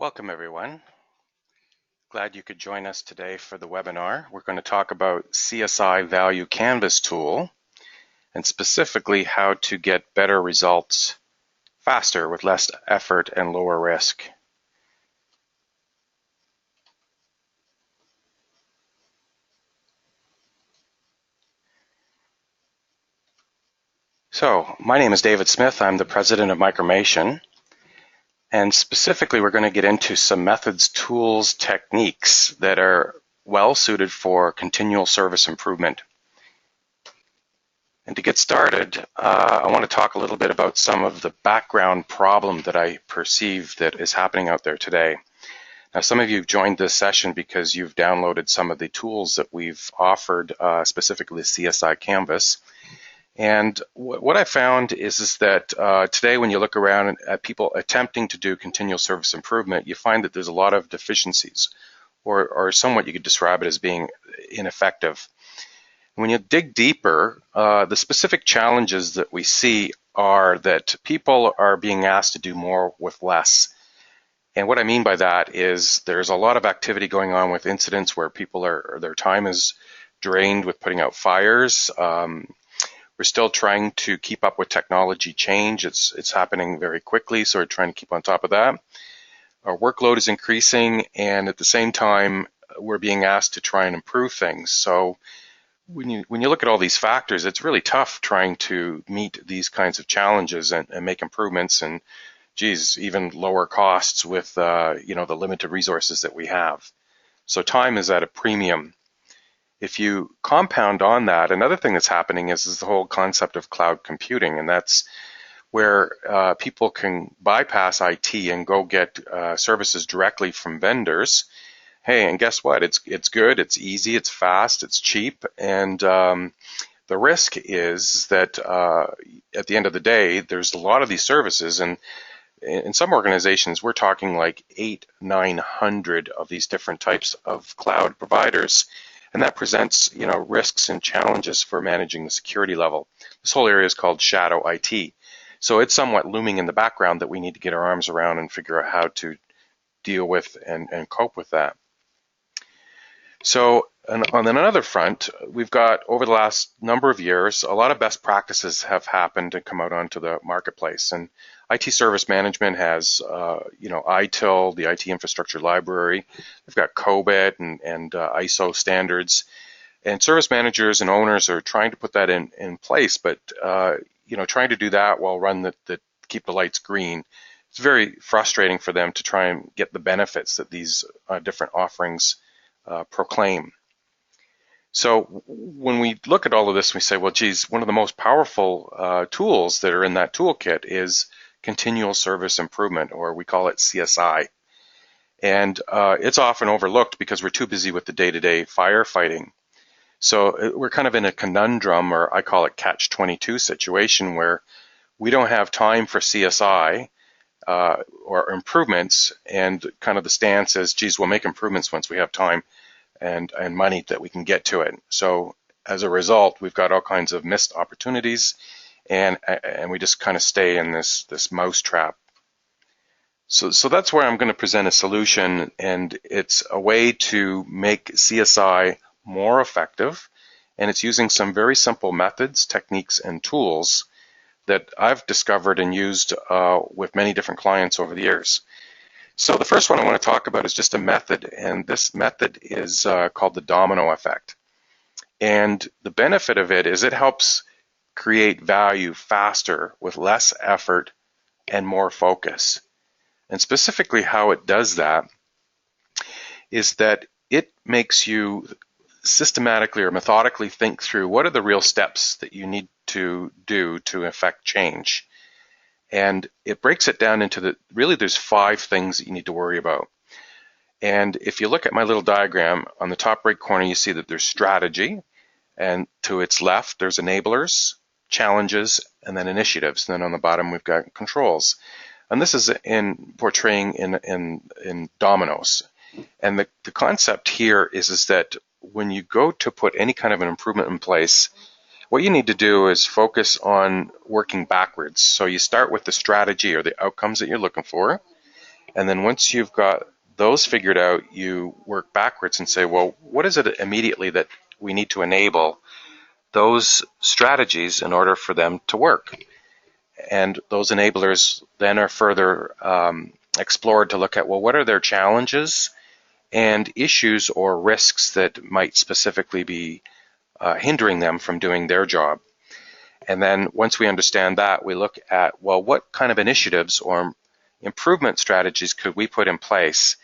Welcome everyone. Glad you could join us today for the webinar. We're going to talk about CSI Value Canvas tool and specifically how to get better results faster with less effort and lower risk. So, my name is David Smith. I'm the president of Micromation. And specifically, we're going to get into some methods, tools, techniques that are well suited for continual service improvement. And to get started, I want to talk a little bit about some of the background problem that I perceive that is happening out there today. Now, some of you have joined this session because you've downloaded some of the tools that we've offered, specifically CSI Canvas. And what I found is that today when you look around at people attempting to do continual service improvement, you find that there's a lot of deficiencies, or somewhat you could describe it as being ineffective. When you dig deeper, the specific challenges that we see are that people are being asked to do more with less. And what I mean by that is there's a lot of activity going on with incidents where people their time is drained with putting out fires. We're still trying to keep up with technology change. It's happening very quickly, so we're trying to keep on top of that. Our workload is increasing, and at the same time, we're being asked to try and improve things. So when you look at all these factors, it's really tough trying to meet these kinds of challenges and make improvements and, geez, even lower costs with the limited resources that we have. So time is at a premium. If you compound on that, another thing that's happening is the whole concept of cloud computing, and that's where people can bypass IT and go get services directly from vendors. Hey, and guess what? It's good, it's easy, it's fast, it's cheap, and the risk is that at the end of the day, there's a lot of these services, and in some organizations, we're talking like 800-900 of these different types of cloud providers. And that presents, risks and challenges for managing the security level. This whole area is called shadow IT. So it's somewhat looming in the background that we need to get our arms around and figure out how to deal with and cope with that. So on another front, we've got, over the last number of years, a lot of best practices have happened and come out onto the marketplace. And IT service management has, ITIL, the IT infrastructure library. We've got COBIT and ISO standards. And service managers and owners are trying to put that in place, but, trying to do that while keep the lights green, it's very frustrating for them to try and get the benefits that these different offerings proclaim. So when we look at all of this, we say, well, geez, one of the most powerful tools that are in that toolkit is continual service improvement, or we call it CSI. And it's often overlooked because we're too busy with the day-to-day firefighting. So we're kind of in a conundrum, or I call it catch-22 situation, where we don't have time for CSI or improvements, and kind of the stance is, geez, we'll make improvements once we have time and money that we can get to it. So as a result, we've got all kinds of missed opportunities, and we just kind of stay in this mouse trap. So that's where I'm going to present a solution, and it's a way to make CSI more effective, and it's using some very simple methods, techniques, and tools that I've discovered and used with many different clients over the years. So the first one I want to talk about is just a method, and this method is called the Domino effect. And the benefit of it is it helps create value faster with less effort and more focus. And specifically how it does that is that it makes you systematically or methodically think through what are the real steps that you need to do to affect change. And it breaks it down into really there's 5 things that you need to worry about. And if you look at my little diagram, on the top right corner, you see that there's strategy, and to its left, there's enablers, challenges, and then initiatives. And then on the bottom, we've got controls. And this is portraying in dominoes. And the concept here is that when you go to put any kind of an improvement in place, what you need to do is focus on working backwards. So you start with the strategy or the outcomes that you're looking for, And then once you've got those figured out, you work backwards and say, well, what is it immediately that we need to enable those strategies in order for them to work? And those enablers then are further explored to look at, well, what are their challenges and issues or risks that might specifically be hindering them from doing their job? And then once we understand that, we look at, well, what kind of initiatives or improvement strategies could we put in place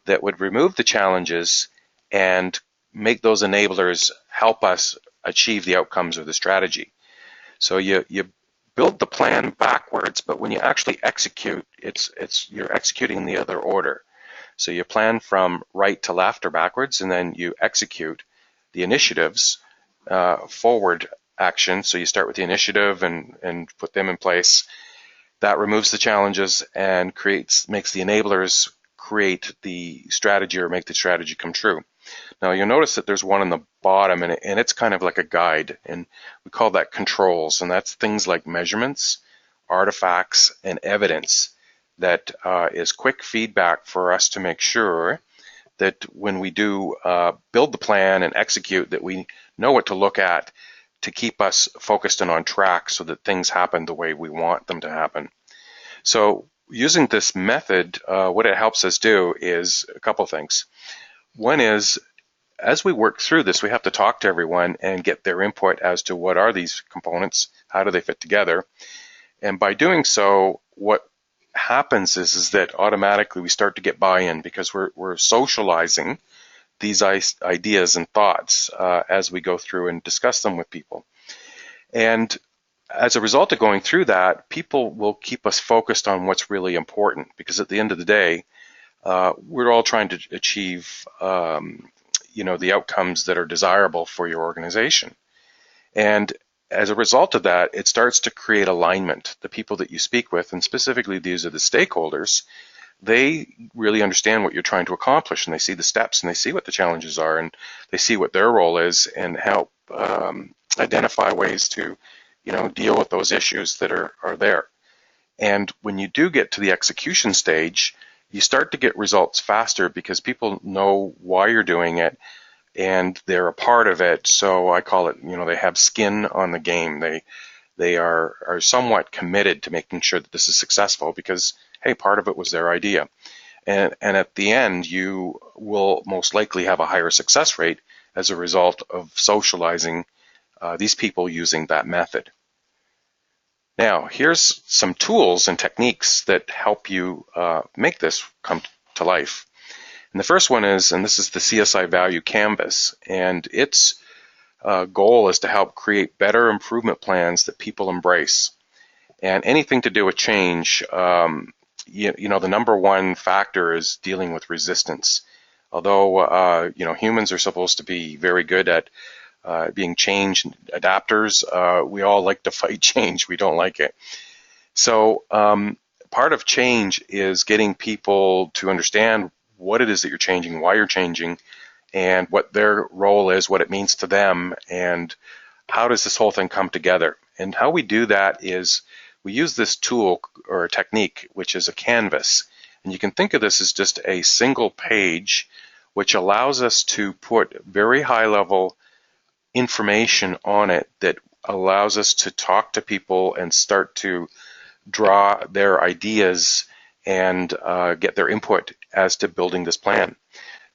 that would remove the challenges and make those enablers help us achieve the outcomes of the strategy. So you build the plan backwards, but when you actually execute, you're executing in the other order. So you plan from right to left or backwards, and then you execute the initiatives forward action. So you start with the initiative and put them in place. That removes the challenges and makes the enablers create the strategy or make the strategy come true. Now you'll notice that there's one on the bottom, and it's kind of like a guide, and we call that controls, and that's things like measurements, artifacts, and evidence that is quick feedback for us to make sure that when we do build the plan and execute, that we know what to look at to keep us focused and on track so that things happen the way we want them to happen. So using this method, what it helps us do is a couple things. One is, as we work through this, we have to talk to everyone and get their input as to what are these components, how do they fit together. And by doing so, what happens is that automatically we start to get buy-in because we're socializing these ideas and thoughts as we go through and discuss them with people. And as a result of going through that, people will keep us focused on what's really important, because at the end of the day, we're all trying to achieve the outcomes that are desirable for your organization. And as a result of that, it starts to create alignment. The people that you speak with, and specifically these are the stakeholders, they really understand what you're trying to accomplish, and they see the steps, and they see what the challenges are, and they see what their role is, and help identify ways to deal with those issues that are there. And when you do get to the execution stage, you start to get results faster because people know why you're doing it and they're a part of it. So I call it, they have skin on the game. They are somewhat committed to making sure that this is successful because, hey, part of it was their idea. And at the end, you will most likely have a higher success rate as a result of socializing these people using that method. Now, here's some tools and techniques that help you make this come to life. And the first one is, and this is the CSI Value Canvas, and its goal is to help create better improvement plans that people embrace. And anything to do with change, the number one factor is dealing with resistance. Although, humans are supposed to be very good at being change adapters, we all like to fight change. We don't like it. So part of change is getting people to understand what it is that you're changing, why you're changing, and what their role is, what it means to them, and how does this whole thing come together. And how we do that is we use this tool or technique, which is a canvas. And you can think of this as just a single page, which allows us to put very high-level information on it that allows us to talk to people and start to draw their ideas and get their input as to building this plan.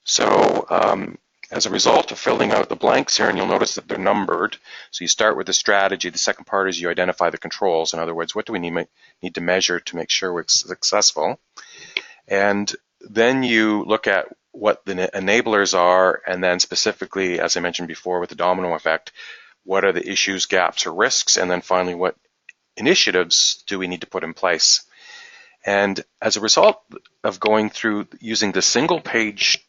So as a result of filling out the blanks here, and you'll notice that they're numbered, so you start with the strategy. The second part is you identify the controls. In other words, what do we need to measure to make sure we're successful? And then you look at what the enablers are, and then specifically, as I mentioned before with the domino effect, what are the issues, gaps, or risks, and then finally, what initiatives do we need to put in place? And as a result of going through using the single page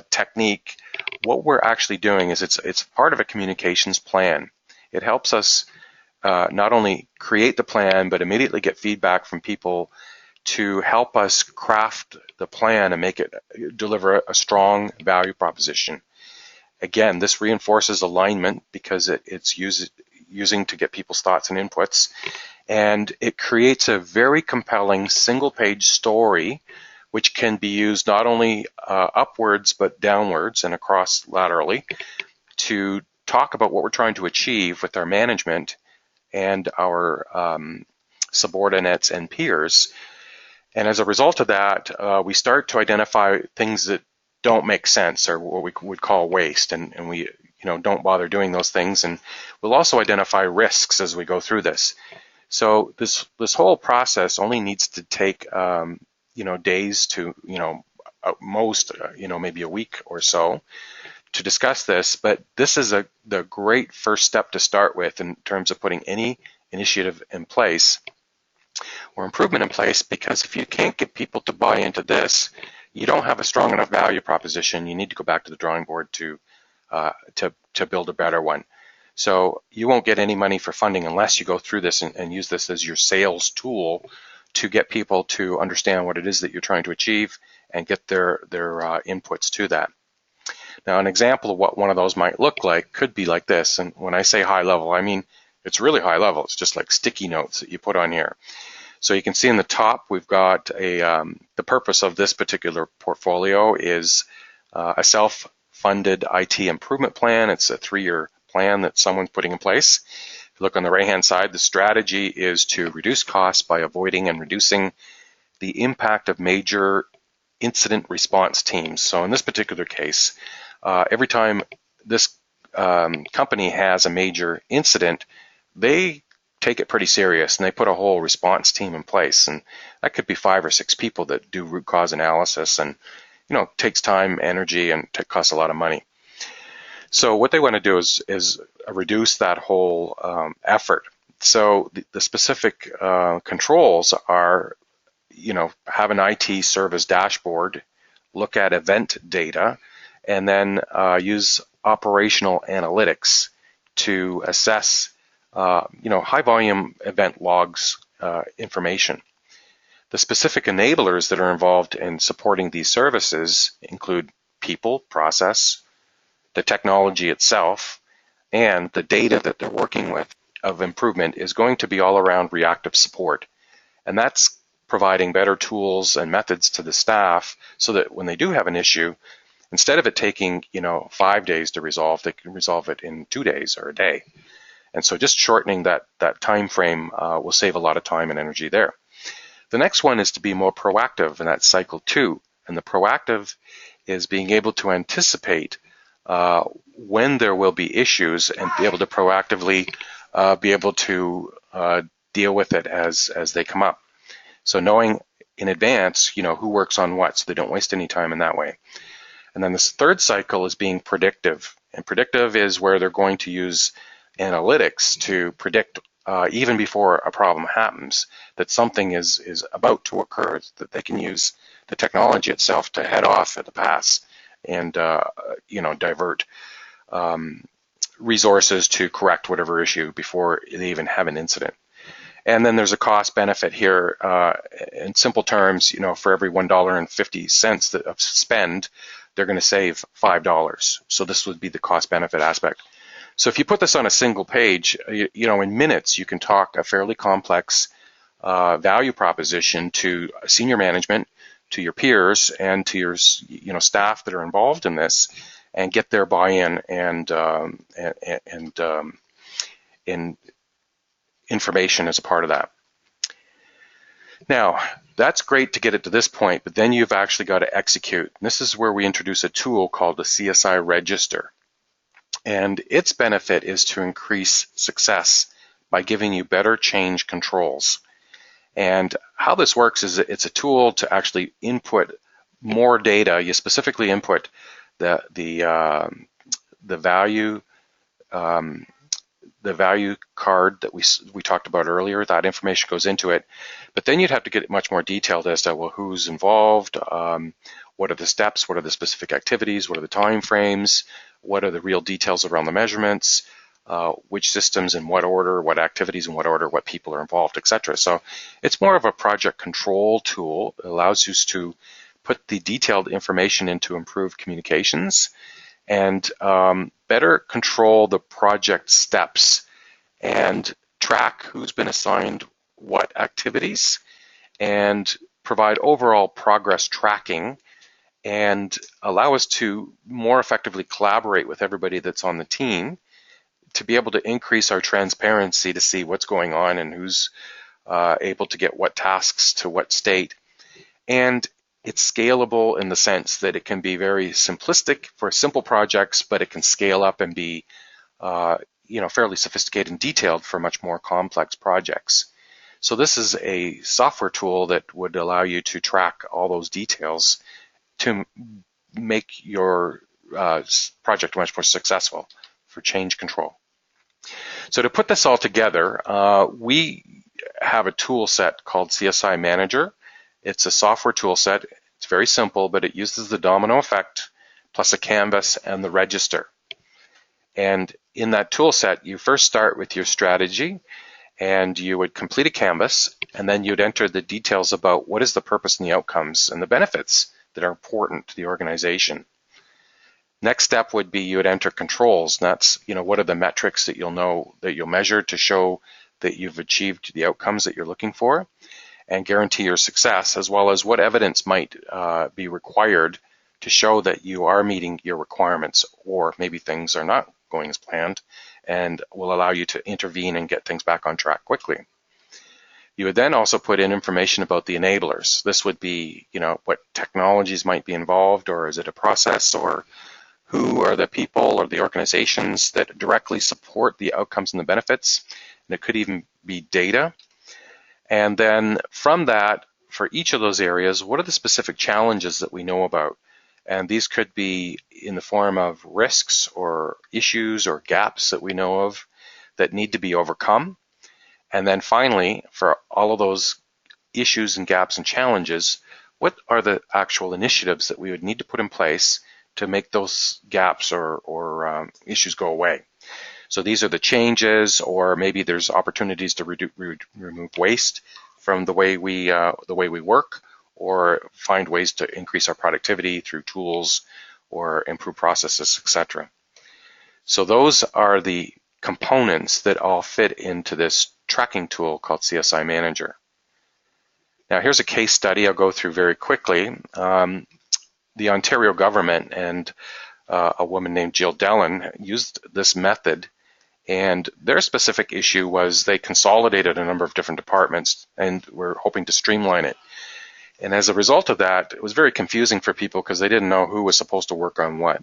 technique, what we're actually doing is it's part of a communications plan. It helps us not only create the plan, but immediately get feedback from people to help us craft the plan and make it deliver a strong value proposition. Again, this reinforces alignment because it's using to get people's thoughts and inputs, and it creates a very compelling single-page story which can be used not only upwards but downwards and across laterally to talk about what we're trying to achieve with our management and our subordinates and peers. And as a result of that, we start to identify things that don't make sense, or what we would call waste, and we don't bother doing those things. And we'll also identify risks as we go through this. So this whole process only needs to take days to most maybe a week or so to discuss this. But this is the great first step to start with in terms of putting any initiative in place or improvement in place, because if you can't get people to buy into this, you don't have a strong enough value proposition. You need to go back to the drawing board to build a better one. So you won't get any money for funding unless you go through this and use this as your sales tool to get people to understand what it is that you're trying to achieve and get their inputs to that. Now, an example of what one of those might look like could be like this. And when I say high level, I mean it's really high level. It's just like sticky notes that you put on here. So you can see in the top, we've got the purpose of this particular portfolio is a self-funded IT improvement plan. It's a 3-year plan that someone's putting in place. If you look on the right-hand side, the strategy is to reduce costs by avoiding and reducing the impact of major incident response teams. So in this particular case, every time this company has a major incident, they take it pretty serious and they put a whole response team in place. And that could be 5 or 6 people that do root cause analysis, and takes time, energy, and costs a lot of money. So what they want to do is reduce that whole effort. So the specific controls are, have an IT service dashboard, look at event data, and then use operational analytics to assess high volume event logs information. The specific enablers that are involved in supporting these services include people, process, the technology itself, and the data that they're working with of improvement is going to be all around reactive support. And that's providing better tools and methods to the staff so that when they do have an issue, instead of it taking 5 days to resolve, they can resolve it in 2 days or a day. And so just shortening that time frame will save a lot of time and energy there. The next one is to be more proactive, and that's cycle 2. And the proactive is being able to anticipate when there will be issues and be able to proactively be able to deal with it as they come up. So knowing in advance, who works on what, so they don't waste any time in that way. And then this third cycle is being predictive. And predictive is where they're going to use analytics to predict even before a problem happens, that something is about to occur, that they can use the technology itself to head off at the pass and divert resources to correct whatever issue before they even have an incident. And then there's a cost benefit here. In simple terms, for every $1.50 of spend, they're going to save $5. So this would be the cost benefit aspect. So if you put this on a single page, in minutes, you can talk a fairly complex value proposition to senior management, to your peers, and to your staff that are involved in this, and get their buy-in and information as a part of that. Now, that's great to get it to this point, but then you've actually got to execute. And this is where we introduce a tool called the CSI Register. And its benefit is to increase success by giving you better change controls. And how this works is it's a tool to actually input more data. You specifically input the value card that we talked about earlier. That information goes into it, but then you'd have to get much more detailed as to who's involved, what are the steps, what are the specific activities, what are the time frames, what are the real details around the measurements, which systems in what order, what activities in what order, what people are involved, etc. So it's more of a project control tool. It allows you to put the detailed information into improved communications and better control the project steps and track who's been assigned what activities and provide overall progress tracking and allow us to more effectively collaborate with everybody that's on the team to be able to increase our transparency to see what's going on and who's able to get what tasks to what state. And it's scalable in the sense that it can be very simplistic for simple projects, but it can scale up and be fairly sophisticated and detailed for much more complex projects. So this is a software tool that would allow you to track all those details to make your project much more successful for change control. So to put this all together, we have a tool set called CSI Manager. It's a software tool set. It's very simple, but it uses the domino effect plus a canvas and the register. And in that tool set, you first start with your strategy, and you would complete a canvas, and then you'd enter the details about what is the purpose and the outcomes and the benefits that are important to the organization. Next step would be you would enter controls, and that's what are the metrics that you'll measure to show that you've achieved the outcomes that you're looking for and guarantee your success, as well as what evidence might be required to show that you are meeting your requirements, or maybe things are not going as planned and will allow you to intervene and get things back on track quickly. You would then also put in information about the enablers. This would be, what technologies might be involved, or is it a process, or who are the people or the organizations that directly support the outcomes and the benefits. And it could even be data. And then from that, for each of those areas, what are the specific challenges that we know about? And these could be in the form of risks or issues or gaps that we know of that need to be overcome. And then finally, for all of those issues and gaps and challenges, what are the actual initiatives that we would need to put in place to make those gaps or issues go away? So these are the changes, or maybe there's opportunities to remove waste from the way we work, or find ways to increase our productivity through tools or improve processes, etc. So those are the components that all fit into this tracking tool called CSI Manager. Now here's a case study I'll go through very quickly. The Ontario government and a woman named Jill Dellon used this method, and their specific issue was they consolidated a number of different departments and were hoping to streamline it. And as a result of that, it was very confusing for people because they didn't know who was supposed to work on what.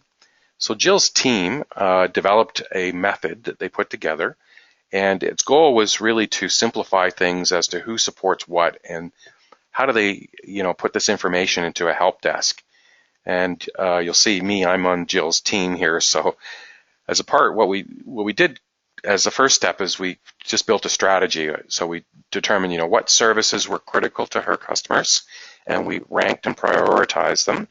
So Jill's team developed a method that they put together, and its goal was really to simplify things as to who supports what and how do they put this information into a help desk. And you'll see me, I'm on Jill's team here. So as a part, what we did as the first step is we just built a strategy. So we determined, what services were critical to her customers, and we ranked and prioritized them.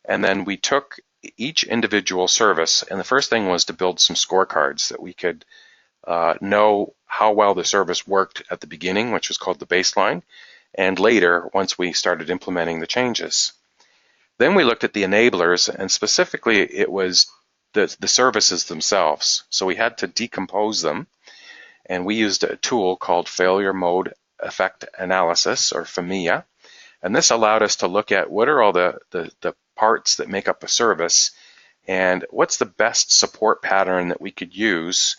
And then we took each individual service, and the first thing was to build some scorecards that we could know how well the service worked at the beginning, which was called the baseline, and later, once we started implementing the changes. Then we looked at the enablers, and specifically it was the services themselves. So we had to decompose them, and we used a tool called Failure Mode Effect Analysis, or FMEA, and this allowed us to look at what are all the parts that make up a service, and what's the best support pattern that we could use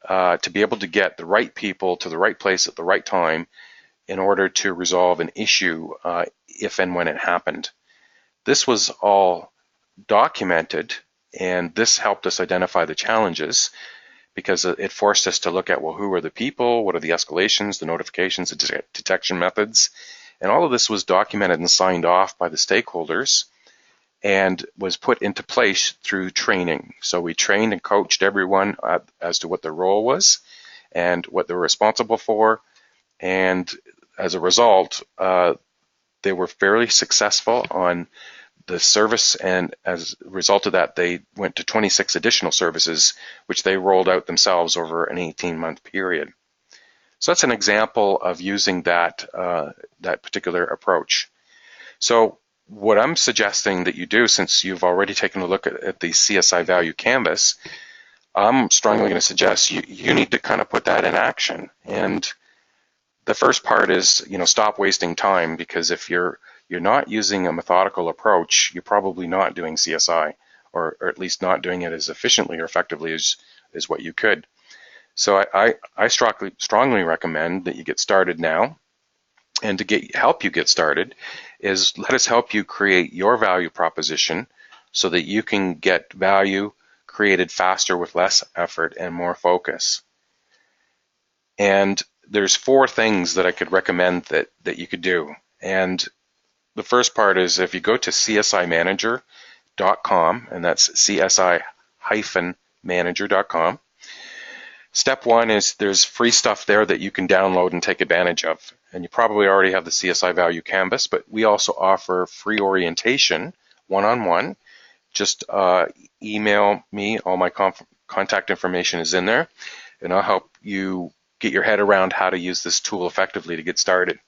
to be able to get the right people to the right place at the right time in order to resolve an issue if and when it happened. This was all documented, and this helped us identify the challenges because it forced us to look at, well, who are the people, what are the escalations, the notifications, the detection methods, and all of this was documented and signed off by the stakeholders and was put into place through training. So we trained and coached everyone as to what their role was and what they were responsible for, and as a result, they were fairly successful on the service, and as a result of that, they went to 26 additional services, which they rolled out themselves over an 18-month period. So that's an example of using that particular approach. So what I'm suggesting that you do, since you've already taken a look at the CSI Value Canvas, I'm strongly going to suggest you need to kind of put that in action. And the first part is, stop wasting time, because if you're not using a methodical approach, you're probably not doing CSI, or at least not doing it as efficiently or effectively as what you could. So I strongly recommend that you get started now. And to help you get started is, let us help you create your value proposition so that you can get value created faster with less effort and more focus. And there's 4 things that I could recommend that you could do. And the first part is, if you go to csimanager.com, and that's CSI-manager.com, step 1 is, there's free stuff there that you can download and take advantage of. And you probably already have the CSI Value Canvas, but we also offer free orientation, one-on-one. Just email me. All my contact information is in there, and I'll help you get your head around how to use this tool effectively to get started.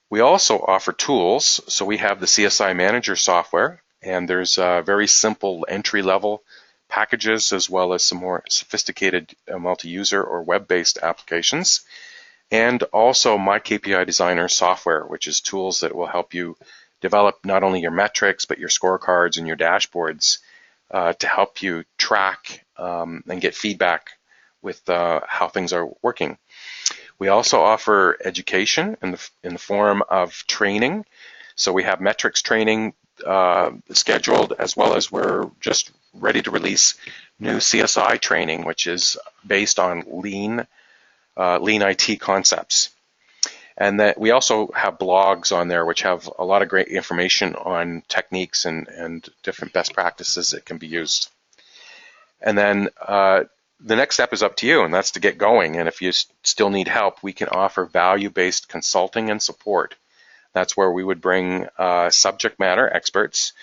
We also offer tools. So we have the CSI Manager software, and there's very simple entry-level packages, as well as some more sophisticated multi-user or web-based applications. And also My KPI Designer software, which is tools that will help you develop not only your metrics, but your scorecards and your dashboards to help you track and get feedback with how things are working. We also offer education in the form of training. So we have metrics training scheduled, as well as we're just ready to release new CSI training, which is based on lean IT concepts. And that we also have blogs on there which have a lot of great information on techniques and different best practices that can be used. And then the next step is up to you, and that's to get going. And if you still need help, we can offer value-based consulting and support. That's where we would bring subject matter experts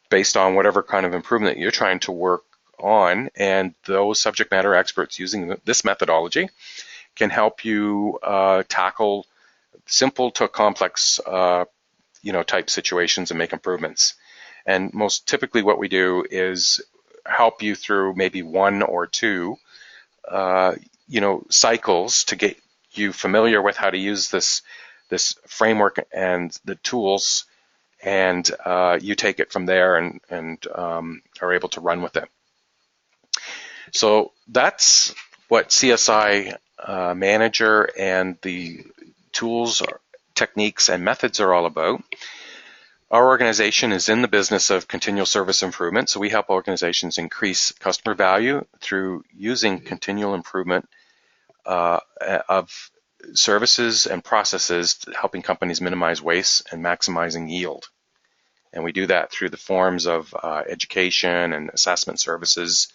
based on whatever kind of improvement you're trying to work on. And those subject matter experts, using this methodology, can help you tackle simple to complex type situations and make improvements. And most typically what we do is help you through maybe 1 or 2 cycles to get you familiar with how to use this framework and the tools, and you take it from there and are able to run with it. So that's what CSI Manager and the tools, techniques, and methods are all about. Our organization is in the business of continual service improvement, so we help organizations increase customer value through using continual improvement of services and processes, helping companies minimize waste and maximizing yield. And we do that through the forms of education and assessment services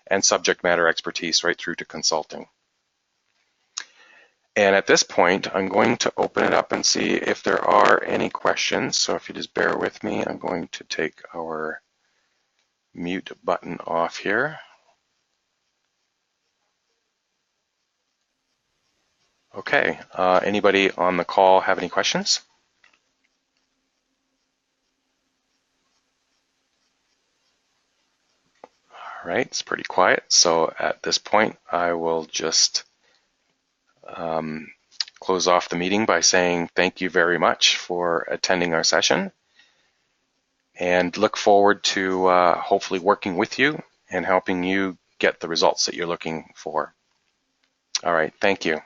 and subject matter expertise, right through to consulting. And at this point, I'm going to open it up and see if there are any questions. So if you just bear with me, I'm going to take our mute button off here. Okay, anybody on the call have any questions? All right, it's pretty quiet. So at this point, I will just close off the meeting by saying thank you very much for attending our session, and look forward to hopefully working with you and helping you get the results that you're looking for. All right, thank you.